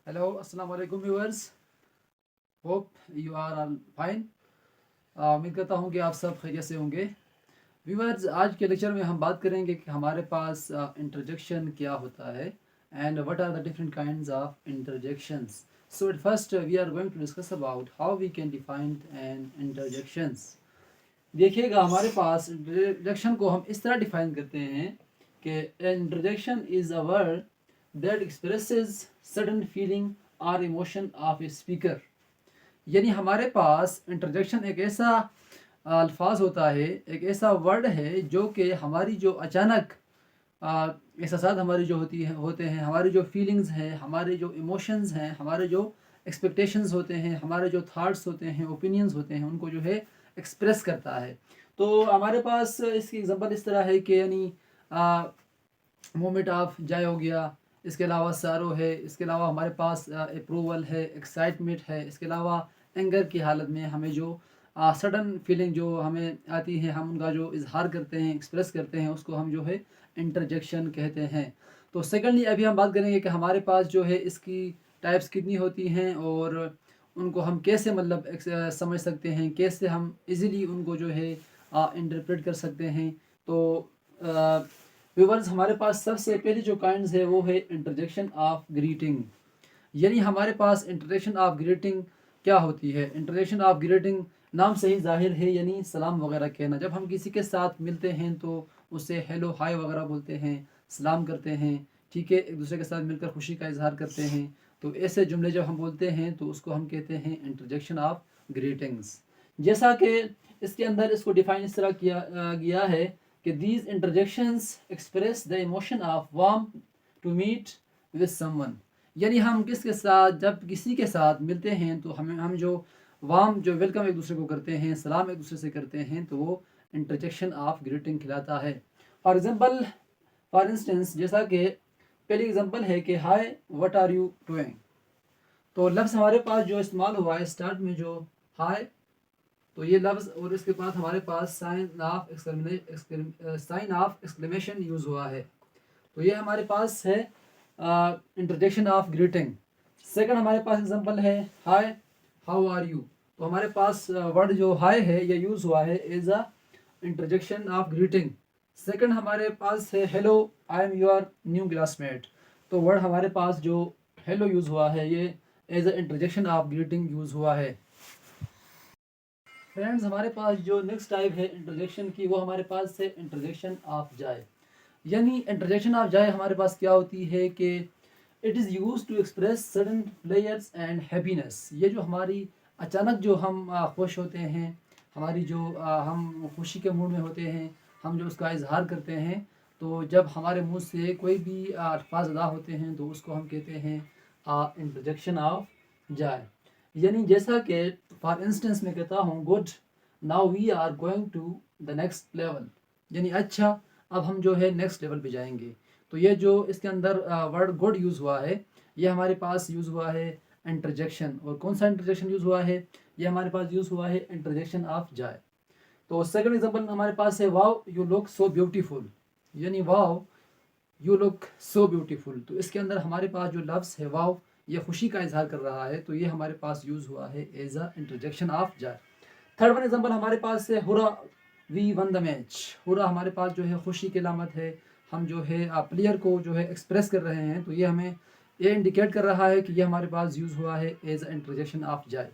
Hello अस्सलाम वालेकुम viewers. Hope you are all fine. उम्मीद करता हूँ कि आप सब खैरियत से होंगे। व्यूअर्स, आज के लेक्चर में हम बात करेंगे कि हमारे पास इंटरजेक्शन क्या होता है and what are the different kinds of interjections. So at first we are going to discuss about how we can define an interjections. देखिएगा, हमारे पास इंटरजेक्शन को हम इस तरह डिफाइन करते हैं कि interjection is a word that expresses sudden feeling और इमोशन ऑफ ए स्पीकर। यानी हमारे पास इंटरजेक्शन एक ऐसा अल्फाज होता है, एक ऐसा वर्ड है जो कि हमारी जो अचानक एहसास हमारी जो होते हैं, हमारी जो फीलिंग्स हैं, हमारे जो इमोशंस हैं, हमारे जो एक्सपेक्टेशंस होते हैं, हमारे जो थाट्स होते हैं, ओपिनियंस होते हैं, उनको जो है एक्सप्रेस करता है। तो हमारे पास इसकी एग्जांपल इस तरह है कि यानी मोमेंट ऑफ जॉय हो गया, इसके अलावा सारो है, इसके अलावा हमारे पास अप्रूवल है, एक्साइटमेंट है, इसके अलावा एंगर की हालत में हमें जो सडन फीलिंग जो हमें आती है, हम उनका जो इजहार करते हैं, एक्सप्रेस करते हैं, उसको हम जो है इंटरजेक्शन कहते हैं। तो सेकेंडली अभी हम बात करेंगे कि हमारे पास जो है इसकी टाइप्स कितनी होती हैं और उनको हम कैसे मतलब समझ सकते हैं, कैसे हम इजीली उनको जो है इंटरप्रेट कर सकते हैं। तो व्यूअर्स, हमारे पास सबसे पहली जो काइंड्स है वो है इंटरजेक्शन ऑफ ग्रीटिंग। यानी हमारे पास इंटरजेक्शन ऑफ ग्रीटिंग क्या होती है। इंटरजेक्शन ऑफ ग्रीटिंग नाम से ही जाहिर है, यानी सलाम वगैरह कहना। जब हम किसी के साथ मिलते हैं तो उससे हेलो हाय वगैरह बोलते हैं, सलाम करते हैं, ठीक है, एक दूसरे के साथ मिलकर खुशी का इजहार करते हैं। तो ऐसे जुमले जब हम बोलते हैं तो उसको हम कहते हैं इंटरजेक्शन ऑफ ग्रीटिंग्स। जैसा कि इसके अंदर इसको डिफाइन इस तरह किया गया है कि these interjections express the emotion of warm to meet with someone. यानी हम किसके साथ जब किसी के साथ मिलते हैं तो हम जो वार्म जो वेलकम एक दूसरे को करते हैं, सलाम एक दूसरे से करते हैं, तो वो इंटरजेक्शन ऑफ ग्रीटिंग कहलाता है। फॉर इंस्टेंस, जैसा कि पहली एग्जांपल है कि hi what are you doing. तो लफ्ज़ हमारे पास जो इस्तेमाल हुआ है स्टार्ट में, जो हाय, तो ये लफ्ज़ और इसके बाद हमारे पास साइन ऑफ एक्सक्लेमेशन यूज़ हुआ है। तो ये हमारे पास है इंटरजेक्शन ऑफ ग्रीटिंग। सेकंड हमारे पास एग्जांपल है हाय हाउ आर यू। तो हमारे पास वर्ड जो हाय है ये यूज़ हुआ है as a interjection of greeting. Second हमारे पास है hello I am your new classmate. तो वर्ड हमारे पास जो हेलो यूज़ हुआ है ये as a interjection of greeting use हुआ है। फ्रेंड्स, हमारे पास जो नेक्स्ट टाइप है इंटरजेक्शन की, वो हमारे पास है इंटरजेक्शन ऑफ जाय। यानी इंटरजेक्शन ऑफ जाय हमारे पास क्या होती है कि it is use to express sudden pleasure and happiness. ये जो हमारी अचानक जो हम खुश होते हैं, हमारी जो हम खुशी के मूड में होते हैं, हम जो उसका इजहार करते हैं, तो जब हमारे मुंह से कोई भी अल्फाज अदा होते हैं तो उसको हम कहते हैं इंटरजेक्शन ऑफ जाय। यानी जैसा कि फॉर इंस्टेंस मैं कहता हूँ good, now we are going to the next level. यानी अच्छा, अब हम जो है नेक्स्ट लेवल पे जाएंगे। तो ये जो इसके अंदर वर्ड गुड यूज़ हुआ है, ये हमारे पास यूज़ हुआ है इंटरजेक्शन। और कौन सा इंटरजेक्शन यूज़ हुआ है, ये हमारे पास यूज़ हुआ है इंटरजेक्शन ऑफ जाय। तो सेकंड एग्जांपल हमारे पास है wow you look so beautiful. यानी wow you look so beautiful. तो इसके अंदर हमारे पास जो लफ्ज़ है वाओ, ये खुशी का इजहार कर रहा है, तो ये हमारे पास यूज़ हुआ है एज अ इंटरजेक्शन ऑफ जाय। थर्ड वन एग्जांपल हमारे पास है हुरा वी वन द मैच। हुरा हमारे पास जो है खुशी की अलामत है, हम जो है प्लेयर को जो है एक्सप्रेस कर रहे हैं, तो ये हमें ये इंडिकेट कर रहा है कि ये हमारे पास यूज़ हुआ है एज अ इंटरजेक्शन ऑफ जाय।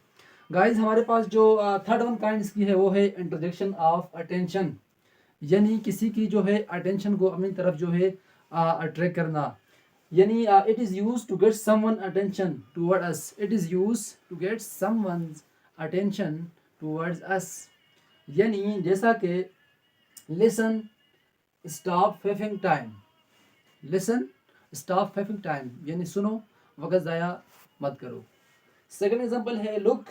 गाइस, हमारे पास जो थर्ड वन काइंड की है वो है इंटरजेक्शन ऑफ अटेंशन। यानी किसी की जो है अटेंशन को अपनी तरफ जो है अट्रैक्ट करना। यानी it is use to get someone attention toward us. It is use to get someone's attention towards us. यानी जैसा कि listen stop faffing time. Listen stop faffing time, यानी सुनो, वक्त ज़ाया मत करो। सेकंड एग्जांपल है look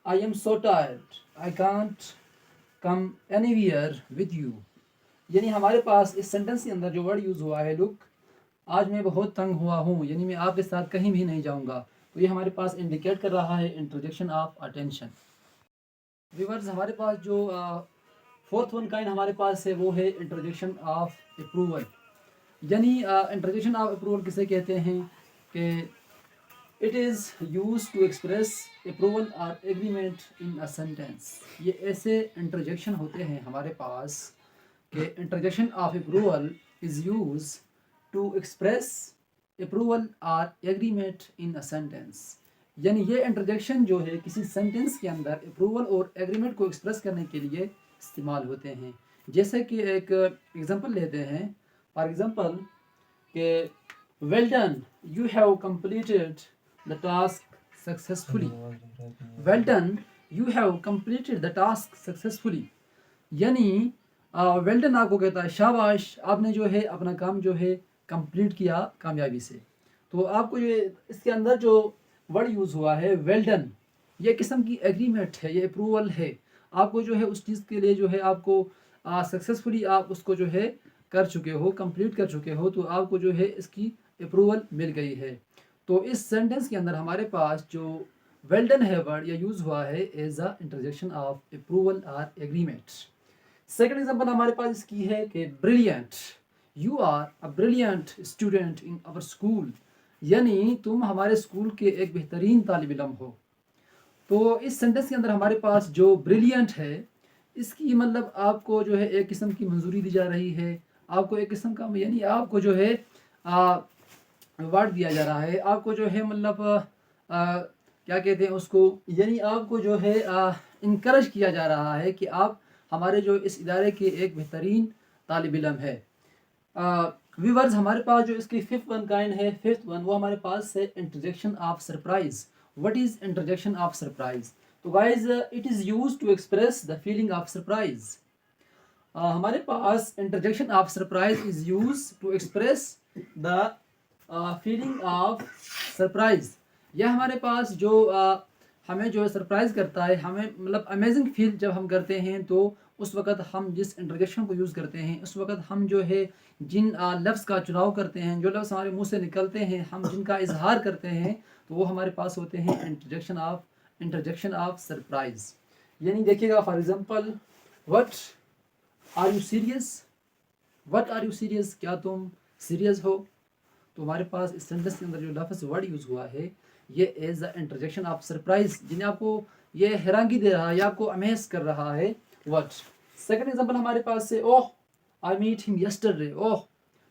I am so tired I can't come anywhere with you. यानी हमारे पास इस सेंटेंस के अंदर जो वर्ड यूज़ हुआ है लुक, आज मैं बहुत तंग हुआ हूँ, यानी मैं आपके साथ कहीं भी नहीं जाऊँगा। तो ये हमारे पास इंडिकेट कर रहा है इंटरजेक्शन ऑफ अटेंशन। व्यूअर्स, हमारे पास जो फोर्थ वन काइंड हमारे पास है वो है इंटरजेक्शन ऑफ अप्रूवल। यानी इंटरजेक्शन ऑफ अप्रूवल किसे कहते हैं कि It is used to express approval or agreement in a sentence. یہ ایسے انٹرجیکشن ہوتے ہیں ہمارے پاس کہ interjection of approval is use to express approval اور ایگریمنٹ ان اے سینٹینس. یعنی یہ انٹرجیکشن جو ہے کسی سینٹینس کے اندر اپروول اور ایگریمنٹ کو ایکسپریس کرنے کے لیے استعمال ہوتے ہیں. جیسے کہ ایک ایگزامپل لیتے ہیں. فار ایگزامپل کہ well done, you have completed the task successfully. Well done, you have completed the task successfully. یعنی well done آپ کو کہتا ہے شاباش آپ نے جو ہے اپنا کام جو ہے کمپلیٹ کیا کامیابی سے. تو آپ کو یہ اس کے اندر جو ورڈ یوز ہوا ہے well done, یہ قسم کی ایگریمنٹ ہے, یہ اپروول ہے. آپ کو جو ہے اس چیز کے لیے جو ہے آپ کو سکسیزفلی آپ اس کو جو ہے کر چکے ہو, کمپلیٹ کر چکے ہو, تو آپ کو جو ہے اس کی اپروول مل گئی ہے. تو اس سینٹینس کے اندر ہمارے پاس جو ویل ڈن ہے ورڈ یہ یوز ہوا ہے as a interjection of approval اور ایگریمنٹ. سیکنڈ ایگزامپل ہمارے پاس اس کی ہے کہ brilliant, you are a brilliant student in our school. یعنی تم ہمارے اسکول کے ایک بہترین طالب علم ہو. تو اس سینٹینس کے اندر ہمارے پاس جو بریلینٹ ہے اس کی مطلب آپ کو جو ہے ایک قسم کی منظوری دی جا رہی ہے, آپ کو ایک قسم کا یعنی آپ کو جو ہے ایوارڈ دیا جا رہا ہے, آپ کو جو ہے مطلب کیا کہتے ہیں اس کو, یعنی آپ کو جو ہے انکریج کیا جا رہا ہے کہ آپ ہمارے جو اس ادارے کے ایک بہترین طالب علم ہے. ویورز ہمارے پاس جو اس کی ففتھ ون کائنڈ ہے, ففتھ ون وہ ہمارے پاس ہے interjection of surprise. What is interjection of surprise? تو guys it is use to express the feeling of surprise. ہمارے پاس interjection of surprise is use to express the feeling of surprise. یہ ہمارے پاس جو ہمیں جو سرپرائز کرتا ہے, ہمیں مطلب امیزنگ فیل جب ہم کرتے ہیں تو اس وقت ہم جس انٹرجیکشن کو یوز کرتے ہیں اس وقت ہم جو ہے جن لفظ کا چناؤ کرتے ہیں, جو لفظ ہمارے منہ سے نکلتے ہیں, ہم جن کا اظہار کرتے ہیں تو وہ ہمارے پاس ہوتے ہیں انٹرجیکشن آف سرپرائز. یعنی دیکھیے گا for example what are you serious, what are you serious, کیا تم سیریس ہو. تو ہمارے پاس اس سینٹینس کے اندر جو لفظ ورڈ یوز ہوا ہے یہ as a interjection of surprise, جنہیں آپ کو یہ حیرانگی دے رہا ہے یا آپ کو امیز کر رہا ہے. وٹ. سیکنڈ ایگزامپل ہمارے پاس ہے اوہ آئی میٹ ہم یسٹرڈے. اوہ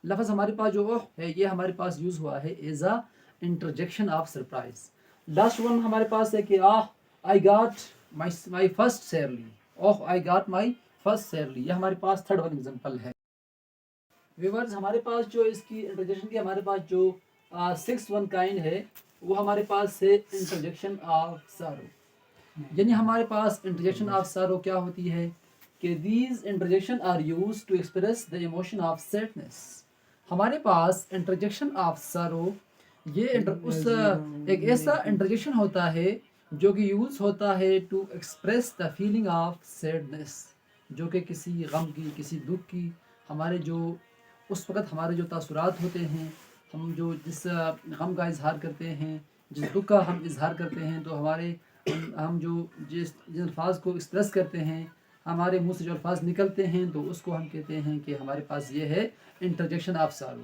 لفظ ہمارے پاس جو اوہ ہے یہ ہمارے پاس یوز ہوا ہے as a interjection of surprise. Last one ہمارے پاس ہے کہ I got my first salary. Oh I got my first salary, یہ ہمارے پاس تھرڈ ون ایگزامپل ہے. ویورز ہمارے پاس جو اس کی انٹرجیکشن کی ہمارے پاس جو سکس ون کائنڈ ہے وہ ہمارے پاس ہے انٹرجیکشن آف سارو. یعنی ہمارے پاس انٹرجیکشن آف سارو کیا ہوتی ہے کہ these interjection are use to express the emotion of sadness. ہمارے پاس انٹرجیکشن آف سارو یہ ایک ایسا انٹرجیکشن ہوتا ہے جو کہ یوز ہوتا ہے to express the feeling of sadness, جو کہ کسی غم کی, کسی دکھ کی, ہمارے جو اس وقت ہمارے جو تاثرات ہوتے ہیں, ہم جو جس غم کا اظہار کرتے ہیں, جس دکھ کا ہم اظہار کرتے ہیں, تو ہم جو جن الفاظ کو ایکسپریس کرتے ہیں, ہمارے منہ سے جو الفاظ نکلتے ہیں تو اس کو ہم کہتے ہیں کہ ہمارے پاس یہ ہے انٹرجیکشن آف سارو.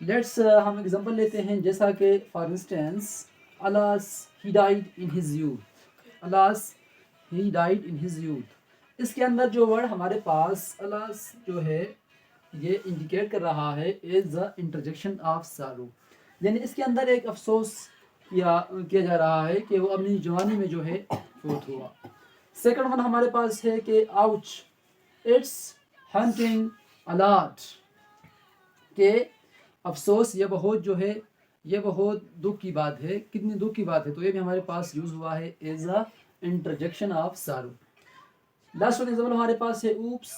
لیٹس ہم ایگزامپل لیتے ہیں جیسا کہ for instance alas he died in his youth. Alas he died in his youth, اس کے اندر جو ورڈ ہمارے پاس الاس جو ہے یہ انڈیکیٹ کر رہا ہے ایز اے انٹرجیکشن آف سارو. یعنی اس کے اندر ایک افسوس کیا جا رہا ہے کہ وہ اپنی جوانی میں جو ہے فوت ہوا. سیکنڈ ون ہمارے پاس ہے کہ آؤچ اٹس ہنٹنگ الاٹ, کہ افسوس یہ بہت جو ہے یہ بہت دکھ کی بات ہے, کتنی دکھ کی بات ہے. تو یہ بھی ہمارے پاس یوز ہوا ہے as a interjection of sorrow. Last one example ہمارے پاس ہے oops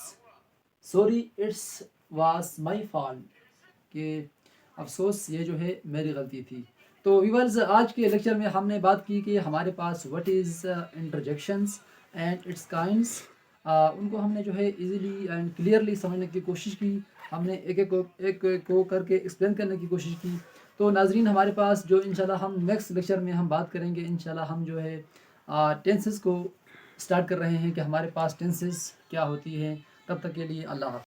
sorry it's was my fault, کہ افسوس یہ جو ہے میری غلطی تھی. تو ویورز آج کے لیکچر میں ہم نے بات کی کہ ہمارے پاس what is interjections and its kinds. ان کو ہم نے جو ہے ایزیلی اینڈ کلیئرلی سمجھنے کی کوشش کی, ہم نے ایک کو کر کے ایکسپلین کرنے کی کوشش کی. تو ناظرین ہمارے پاس جو انشاءاللہ ہم نیکسٹ لیکچر میں ہم بات کریں گے, انشاءاللہ ہم جو ہے ٹینسز کو اسٹارٹ کر رہے ہیں کہ ہمارے پاس ٹینسز کیا ہوتی ہیں. تب تک کے لیے اللہ حافظ.